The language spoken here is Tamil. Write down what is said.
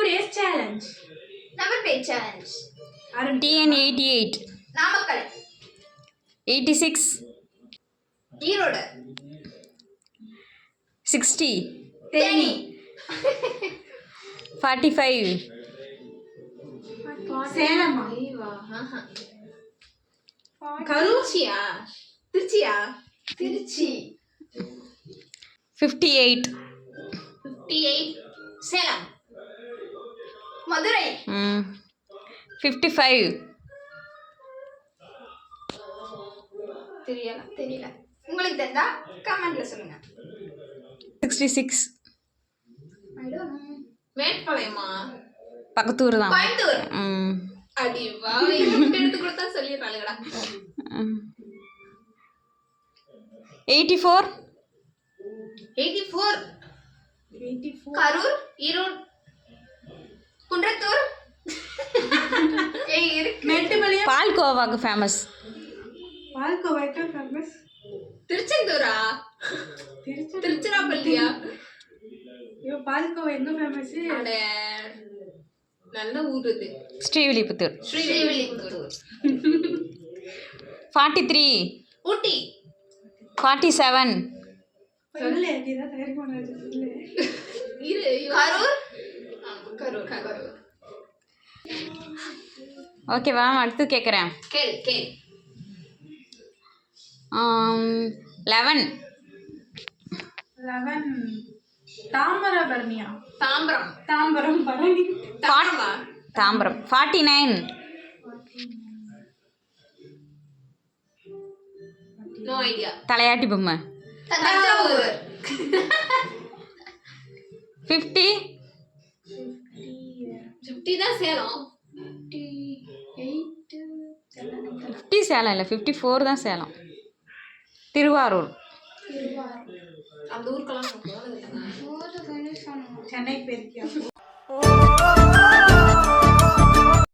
days challenge. Number page challenge. TN 88. Namakkal. 86. Erode. 60. Theni. 45. Salem. Karuchiya. Tiruchiya. Tiruchi. 58. 58. Salem. Madurai. 55. தெரியல உங்களுக்கு தெரிஞ்சா கமெண்ட்ல சொல்லுங்க. 66. மேட்பாளையமா? பக்கத்தூர் தான். கோயம்புத்தூர். அடி வா, இங்க எடுத்து கொடுத்தா சொல்லிடுறாங்கடா. 84. 84. கரூர், ஈரோடு, குன்றத்தூர். ஏய் இருக்கு. மேட்டுப்பாளையம். பால்கோவாக்கு ஃபேமஸ். பால்கோவாக்கு ஃபேமஸ். திருச்செந்தூரா? திருச்சிராப்பள்ளியா? ஐயோ பால்கோவா எங்க ஃபேமஸ்? அட நல்ல ஊர் இது. ஸ்ரீவில்லிபுத்தூர். ஸ்ரீவில்லிபுத்தூர். 43. ஊட்டி. 47. சொல்லு நீதான் தயாரி பண்ணாத சொல்லு. கரூர். கரூர். ஓகேவா, அடுத்து கேட்குறேன். கேள். 11. தாமிரபரணியா? தாம்பரம் பரணி. தாம்பரம். 49. No idea. தலையாட்டி பொம்மை. தஞ்சாவூர். 50. 50 தான் சேலம். 50 சேலம் இல்லை, 54 தான் சேலம். திருவாரூர். அந்த ஊருக்கெல்லாம் சென்னை போயிருக்கியா?